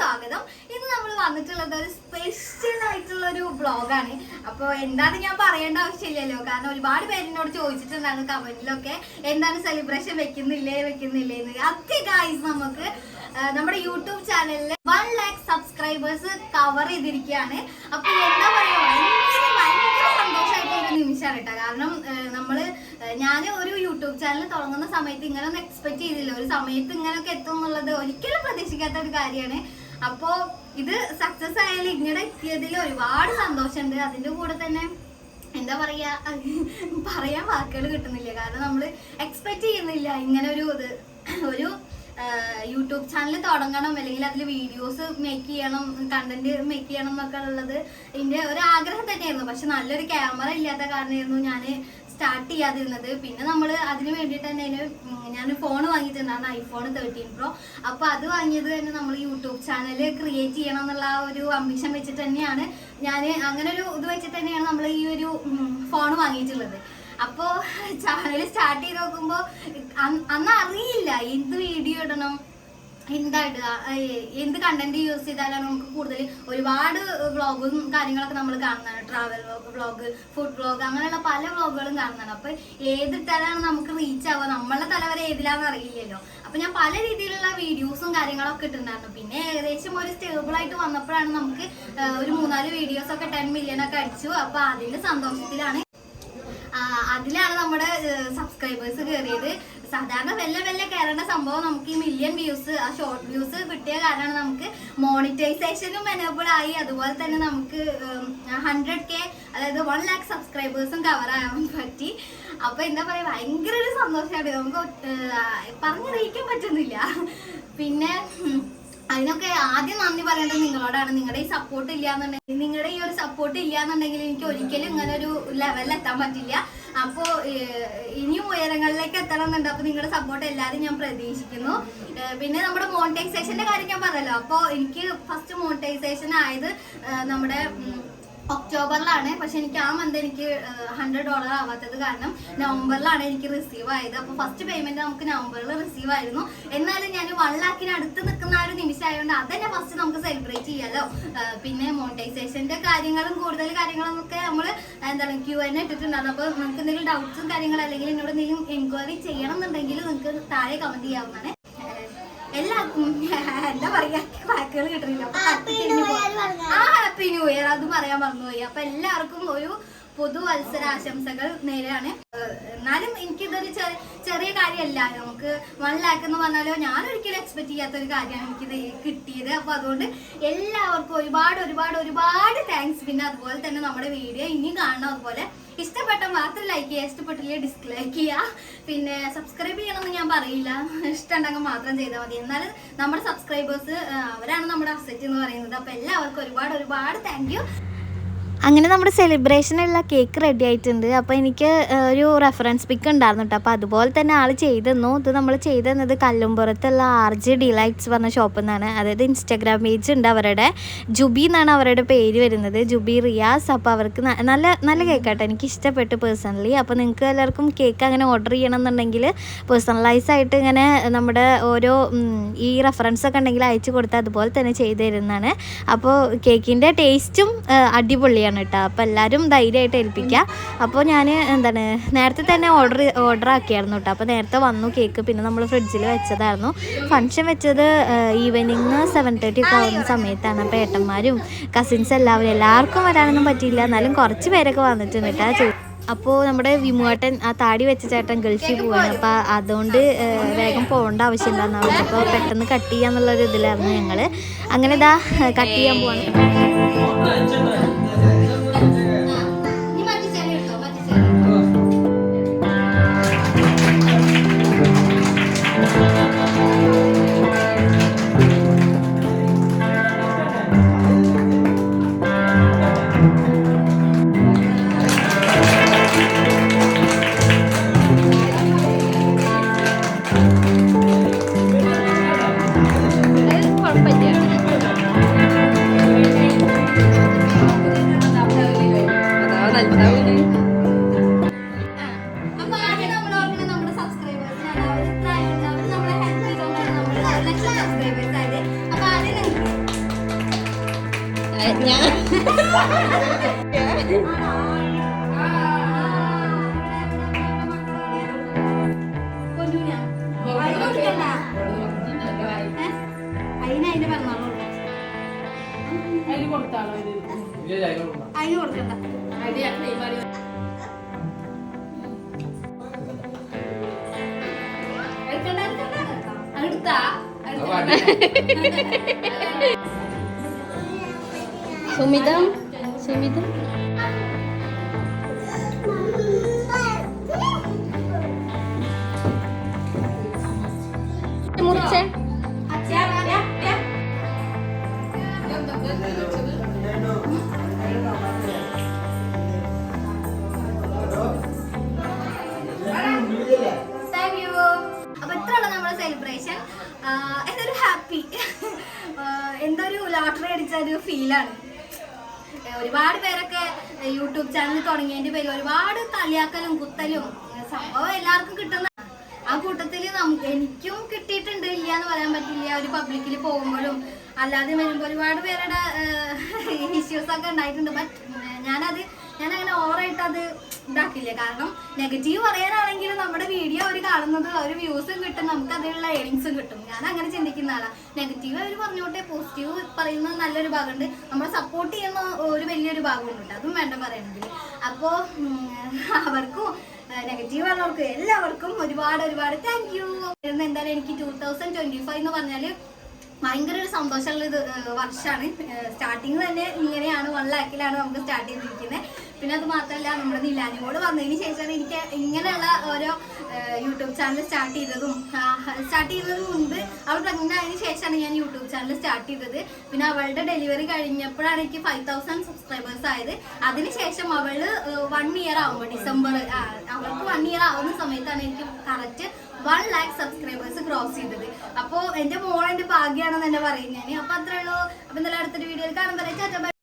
സ്വാഗതം. ഇന്ന് നമ്മൾ വന്നിട്ടുള്ളത് ഒരു സ്പെഷ്യൽ ആയിട്ടുള്ള ഒരു വ്ളോഗാണ്. അപ്പോൾ എന്താണ് ഞാൻ പറയേണ്ട ആവശ്യമില്ലല്ലോ, കാരണം ഒരുപാട് പേരിനോട് ചോദിച്ചിട്ടുണ്ടായിരുന്നു കമന്റിലൊക്കെ എന്താണ് സെലിബ്രേഷൻ വെക്കുന്നില്ലേ എന്ന്. അത് ഗൈസ് നമുക്ക് നമ്മുടെ യൂട്യൂബ് ചാനലിൽ 1 lakh സബ്സ്ക്രൈബേഴ്സ് കവർ ചെയ്തിരിക്കുകയാണ്. അപ്പൊ എന്താ പറയാ, ഭയങ്കര സന്തോഷമായിട്ടുള്ള ഒരു നിമിഷമാണ് കേട്ടോ. കാരണം ഞാൻ ഒരു യൂട്യൂബ് ചാനൽ തുടങ്ങുന്ന സമയത്ത് ഇങ്ങനെയൊന്നും എക്സ്പെക്ട് ചെയ്തില്ല. ഒരു സമയത്ത് ഇങ്ങനെയൊക്കെ എത്തും എന്നുള്ളത് ഒരിക്കലും പ്രതീക്ഷിക്കാത്ത ഒരു കാര്യമാണ്. അപ്പോ ഇത് സക്സസ് ആയാലും ഇങ്ങനെ എത്തിയതിൽ ഒരുപാട് സന്തോഷമുണ്ട്. അതിന്റെ കൂടെ തന്നെ എന്താ പറയാ, പറയാൻ വാക്കുകൾ കിട്ടുന്നില്ല. കാരണം നമ്മൾ എക്സ്പെക്ട് ചെയ്യുന്നില്ല ഇങ്ങനെ ഒരു യൂട്യൂബ് ചാനൽ തുടങ്ങണം, അല്ലെങ്കിൽ അതിൽ വീഡിയോസ് മേക്ക് ചെയ്യണം, കണ്ടന്റ് മേക്ക് ചെയ്യണം എന്നൊക്കെ ഉള്ളത് എൻ്റെ ഒരു ആഗ്രഹം തന്നെയായിരുന്നു. പക്ഷെ നല്ലൊരു ക്യാമറ ഇല്ലാത്ത കാരണമായിരുന്നു ഞാൻ സ്റ്റാർട്ട് ചെയ്യാതിരുന്നത്. പിന്നെ നമ്മൾ അതിന് വേണ്ടിയിട്ട് തന്നെ ഞാൻ ഫോൺ വാങ്ങിയിട്ടുണ്ടായിരുന്നു, iPhone 13 Pro. അപ്പോൾ അത് വാങ്ങിയത് തന്നെ നമ്മൾ യൂട്യൂബ് ചാനൽ ക്രിയേറ്റ് ചെയ്യണം എന്നുള്ള ഒരു അംബിഷൻ വെച്ചിട്ട് തന്നെയാണ് ഞാൻ അങ്ങനെ ഒരു ഇത് വെച്ചിട്ട് തന്നെയാണ് നമ്മൾ ഈ ഒരു ഫോൺ വാങ്ങിയിട്ടുള്ളത്. അപ്പോൾ ചാനൽ സ്റ്റാർട്ട് ചെയ്ത് നോക്കുമ്പോൾ അന്ന് അറിയില്ല എന്ത് വീഡിയോ ഇടണം, എന്താ ഇടുക, എന്ത് കണ്ടന്റ് യൂസ് ചെയ്താലാണ് നമുക്ക് കൂടുതൽ. ഒരുപാട് വ്ളോഗും കാര്യങ്ങളൊക്കെ നമ്മൾ കാണുന്നതാണ്, ട്രാവൽ വ്ളോഗ്, ഫുഡ് വ്ളോഗ്, അങ്ങനെയുള്ള പല വ്ളോഗുകളും കാണുന്നതാണ്. അപ്പൊ ഏതിട്ടാലാണ് നമുക്ക് റീച്ച് ആവുക, നമ്മളെ തലവരെ ഏതിലാന്ന് അറിയില്ലല്ലോ. അപ്പൊ ഞാൻ പല രീതിയിലുള്ള വീഡിയോസും കാര്യങ്ങളൊക്കെ ഇട്ടിട്ടുണ്ടായിരുന്നു. പിന്നെ ഏകദേശം ഒരു സ്റ്റേബിൾ ആയിട്ട് വന്നപ്പോഴാണ് നമുക്ക് ഒരു 3-4 വീഡിയോസ് ഒക്കെ 10 million ഒക്കെ അടിച്ചു. അപ്പൊ അതിന്റെ സന്തോഷത്തിലാണ് അതിലാണ് നമ്മുടെ സബ്സ്ക്രൈബേഴ്സ് കയറിയത്. സാധാരണ വല്ല കയറേണ്ട സംഭവം നമുക്ക് ഈ million വ്യൂസ്, ആ ഷോർട്ട് വ്യൂസ് കിട്ടിയ കാരണമാണ് നമുക്ക് മോണിറ്റൈസേഷനും എനേബിൾ ആയി. അതുപോലെ തന്നെ നമുക്ക് 100K, അതായത് 1 lakh സബ്സ്ക്രൈബേഴ്സും കവർ ആവാൻ പറ്റി. അപ്പൊ എന്താ പറയാ, ഭയങ്കര ഒരു സന്തോഷമാണ്, നമുക്ക് പറഞ്ഞറിയിക്കാൻ പറ്റുന്നില്ല. പിന്നെ അതിനൊക്കെ ആദ്യം നന്ദി പറയേണ്ടത് നിങ്ങളോടാണ്. നിങ്ങളുടെ ഈ സപ്പോർട്ട് ഇല്ലാന്നുണ്ടെങ്കിൽ, നിങ്ങളുടെ ഈ ഒരു സപ്പോർട്ട് ഇല്ലാന്നുണ്ടെങ്കിൽ എനിക്ക് ഒരിക്കലും ഇങ്ങനെ ഒരു ലെവലിൽ എത്താൻ പറ്റില്ല. അപ്പോൾ ഇനിയും ഉയരങ്ങളിലേക്ക് എത്തണം എന്നുണ്ട്. അപ്പോൾ നിങ്ങളുടെ സപ്പോർട്ട് എല്ലാവരും ഞാൻ പ്രതീക്ഷിക്കുന്നു. പിന്നെ നമ്മുടെ മോണിറ്റൈസേഷന്റെ കാര്യം ഞാൻ പറഞ്ഞല്ലോ. അപ്പോൾ എനിക്ക് ഫസ്റ്റ് മോണിറ്റൈസേഷൻ ആയത് നമ്മുടെ ഒക്ടോബറിലാണ്. പക്ഷെ എനിക്ക് ആ മന്ത് എനിക്ക് $100 ആവാത്തത് കാരണം നവംബറിലാണ് എനിക്ക് റിസീവ് ആയത്. അപ്പോൾ ഫസ്റ്റ് പേയ്മെന്റ് നമുക്ക് നവംബറിൽ റിസീവ് ആയിരുന്നു. എന്നാലും ഞാൻ 1 lakh അടുത്ത് നിൽക്കുന്ന ആ ഒരു നിമിഷം ആയതുകൊണ്ട് അതന്നെ ഫസ്റ്റ് നമുക്ക് സെലിബ്രേറ്റ് ചെയ്യാലോ. പിന്നെ മോണിറ്റൈസേഷന്റെ കാര്യങ്ങളും കൂടുതൽ കാര്യങ്ങളൊക്കെ നമ്മൾ എന്താണ് Q&A ഇട്ടിട്ടുണ്ടായിരുന്നു. അപ്പോൾ നിങ്ങൾക്ക് എന്തെങ്കിലും ഡൗട്ട്സും കാര്യങ്ങളും അല്ലെങ്കിൽ എന്നോട് എന്തെങ്കിലും എൻക്വയറി ചെയ്യണം എന്നുണ്ടെങ്കിൽ നിങ്ങൾക്ക് താഴെ കമന്റ് ചെയ്യാവുന്നതാണ്. എല്ലാവർക്കും എന്താ പറയാ, വാക്കുകൾ കിട്ടുന്നില്ല. ഹാപ്പി ന്യൂ ഇയർ അത് പറയാൻ മറന്നുപോയി. അപ്പൊ എല്ലാവർക്കും ഒരു പുതുവത്സരാശംസകൾ നേരെയാണ്. എന്നാലും എനിക്കിതൊരു ചെറിയ കാര്യമല്ല. നമുക്ക് 1 lakh എന്ന് പറഞ്ഞാലോ ഞാൻ ഒരിക്കലും എക്സ്പെക്ട് ചെയ്യാത്ത ഒരു കാര്യമാണ് എനിക്കിത് കിട്ടിയത്. അപ്പൊ അതുകൊണ്ട് എല്ലാവർക്കും ഒരുപാട് താങ്ക്സ്. പിന്നെ അതുപോലെ തന്നെ നമ്മുടെ വീഡിയോ ഇനി കാണണം. അതുപോലെ ഇഷ്ടപ്പെട്ട മാത്രം ലൈക്ക് ചെയ്യുക, ഇഷ്ടപ്പെട്ടില്ലേ ഡിസ്ലൈക്ക് ചെയ്യുക. പിന്നെ സബ്സ്ക്രൈബ് ചെയ്യണമെന്ന് ഞാൻ പറയില്ല, ഇഷ്ടമുണ്ടെങ്കിൽ മാത്രം ചെയ്താൽ മതി. എന്നാലും നമ്മുടെ സബ്സ്ക്രൈബേഴ്സ് അവരാണ് നമ്മുടെ അസറ്റ് എന്ന് പറയുന്നത്. അപ്പോൾ എല്ലാവർക്കും ഒരുപാട് താങ്ക് യു. അങ്ങനെ നമ്മുടെ സെലിബ്രേഷനുള്ള കേക്ക് റെഡി ആയിട്ടുണ്ട്. അപ്പോൾ എനിക്ക് ഒരു റെഫറൻസ് പിക്ക് ഉണ്ടായിരുന്നു കേട്ടോ. അപ്പോൾ അതുപോലെ തന്നെ ആൾ ചെയ്തെന്നു. ഇത് നമ്മൾ ചെയ്തെന്നത് കല്ലുംപുറത്തുള്ള RJ Delights പറഞ്ഞ ഷോപ്പിൽ നിന്നാണ്. അതായത് ഇൻസ്റ്റാഗ്രാം പേജ് ഉണ്ട് അവരുടെ, ജുബി എന്നാണ് അവരുടെ പേര് വരുന്നത്, ജുബി റിയാസ്. അപ്പോൾ അവർക്ക് നല്ല കേക്കാട്ടോ, എനിക്ക് ഇഷ്ടപ്പെട്ടു പേഴ്സണലി. അപ്പോൾ നിങ്ങൾക്ക് എല്ലാവർക്കും കേക്ക് അങ്ങനെ ഓർഡർ ചെയ്യണം എന്നുണ്ടെങ്കിൽ പേഴ്സണലൈസ് ആയിട്ട് ഇങ്ങനെ നമ്മുടെ ഓരോ ഈ റെഫറൻസ് ഒക്കെ ഉണ്ടെങ്കിൽ അയച്ചു കൊടുത്താൽ അതുപോലെ തന്നെ ചെയ്തു തരുന്നതാണ്. അപ്പോൾ കേക്കിൻ്റെ ടേസ്റ്റും അടിപൊളിയാണ് കേട്ടോ. അപ്പോൾ എല്ലാവരും ധൈര്യമായിട്ട് ഏൽപ്പിക്കുക. അപ്പോൾ ഞാൻ നേരത്തെ തന്നെ ഓർഡർ ആക്കിയായിരുന്നു കേട്ടോ. അപ്പോൾ നേരത്തെ വന്നു കേക്ക്. പിന്നെ നമ്മൾ ഫ്രിഡ്ജിൽ വെച്ചതായിരുന്നു. ഫംഗ്ഷൻ വെച്ചത് ഈവനിങ് 7:30 ഒക്കെ ആവുന്ന സമയത്താണ്. അപ്പോൾ ഏട്ടന്മാരും കസിൻസ് എല്ലാവർക്കും വരാനൊന്നും പറ്റിയില്ല, എന്നാലും കുറച്ച് പേരൊക്കെ വന്നിട്ടുണ്ട് കേട്ടോ. അപ്പോൾ നമ്മുടെ വിമുവേട്ടൻ, ആ താടി വെച്ച ചേട്ടൻ ഗൾഫിൽ പോവാണ്. അപ്പോൾ അതുകൊണ്ട് വേഗം പോകേണ്ട ആവശ്യമില്ലാന്ന് പറഞ്ഞു. അപ്പോൾ പെട്ടെന്ന് കട്ട് ചെയ്യാന്നുള്ളൊരു ഇതിലായിരുന്നു ഞങ്ങൾ. അങ്ങനെ ഇതാ കട്ട് ചെയ്യാൻ പോവാണ്. സബ്സ്ക്രൈബേഴ്സ് ആയത്. അപ്പൊ ആദ്യം ഞാൻ അതിന് പറഞ്ഞോളൂ, അതിന് കൊടുക്കണ്ട. സുമിതം സുമിതം മുറിച്ചേ. Thank you. അപ്പൊ ഇത്രയുള്ള നമ്മുടെ സെലിബ്രേഷൻ. എന്തൊരു ഹാപ്പി, എന്തൊരു ലോട്ടറി അടിച്ച ഒരു ഫീലാണ്. ഒരുപാട് പേരൊക്കെ യൂട്യൂബ് ചാനൽ തുടങ്ങിയതിന്റെ പേരിൽ ഒരുപാട് കളിയാക്കലും കുത്തലും സംഭവം എല്ലാവർക്കും കിട്ടുന്ന ആ കൂട്ടത്തിൽ എനിക്കും കിട്ടിയിട്ടുണ്ട്, ഇല്ല എന്ന് പറയാൻ പറ്റില്ല. ഒരു പബ്ലിക്കിൽ പോകുമ്പോഴും അല്ലാതെ വരുമ്പോൾ ഒരുപാട് പേരുടെ ഇഷ്യൂസ് ഒക്കെ ഉണ്ടായിട്ടുണ്ട്. ബട്ട് ഞാനങ്ങനെ ഓവറായിട്ട് അത് ഇതാക്കില്ല. കാരണം നെഗറ്റീവ് പറയാനാണെങ്കിലും നമ്മുടെ വീഡിയോ അവർ കാണുന്നത് ഒരു വ്യൂസും കിട്ടും, നമുക്ക് അതിലുള്ള ഏണിങ്സും കിട്ടും. ഞാൻ അങ്ങനെ ചിന്തിക്കുന്ന ആളാണ്. നെഗറ്റീവ് അവർ പറഞ്ഞോട്ടെ, പോസിറ്റീവ് പറയുന്ന നല്ലൊരു ഭാഗമുണ്ട്, നമ്മളെ സപ്പോർട്ട് ചെയ്യുന്ന ഒരു വലിയൊരു ഭാഗമുണ്ട്, അതും വേണ്ട പറയണമെങ്കിൽ. അപ്പോൾ അവർക്കും നെഗറ്റീവ് ഉള്ളവർക്ക് എല്ലാവർക്കും ഒരുപാട് താങ്ക് യു. എന്തായാലും എനിക്ക് 2025 എന്ന് പറഞ്ഞാൽ ഭയങ്കര ഒരു സന്തോഷമുള്ള ഇത് വർഷമാണ്. സ്റ്റാർട്ടിങ് തന്നെ ഇങ്ങനെയാണ്, 1 lakhലാണ് നമുക്ക് സ്റ്റാർട്ട് ചെയ്തിരിക്കുന്നത്. പിന്നെ അത് മാത്രമല്ല, നമ്മുടെ നിലാനിമോട് വന്നതിന് ശേഷമാണ് എനിക്ക് ഇങ്ങനെയുള്ള ഓരോ യൂട്യൂബ് ചാനൽ സ്റ്റാർട്ട് ചെയ്തതിന് മുൻപ് അവൾ പ്രഗ്നന്റ് ആയതിനു ശേഷമാണ് ഞാൻ യൂട്യൂബ് ചാനൽ സ്റ്റാർട്ട് ചെയ്തത്. പിന്നെ അവളുടെ ഡെലിവറി കഴിഞ്ഞപ്പോഴാണ് എനിക്ക് 5000 സബ്സ്ക്രൈബേഴ്സ് ആയത്. അതിനുശേഷം അവള് 1 year ആവുമ്പോൾ ഡിസംബർ അവൾക്ക് 1 year ആവുന്ന സമയത്താണ് എനിക്ക് കറക്റ്റ് 1 lakh സബ്സ്ക്രൈബേഴ്സ് ക്രോസ് ചെയ്തത്. അപ്പോൾ എൻ്റെ മോളെൻ്റെ ഭാഗ്യമാണെന്ന് തന്നെ പറയും ഞാൻ. അപ്പോൾ അത്രേ ഉള്ളൂ. അപ്പോൾ എന്തായാലും അടുത്തൊരു വീഡിയോയിൽ കാണുമ്പോൾ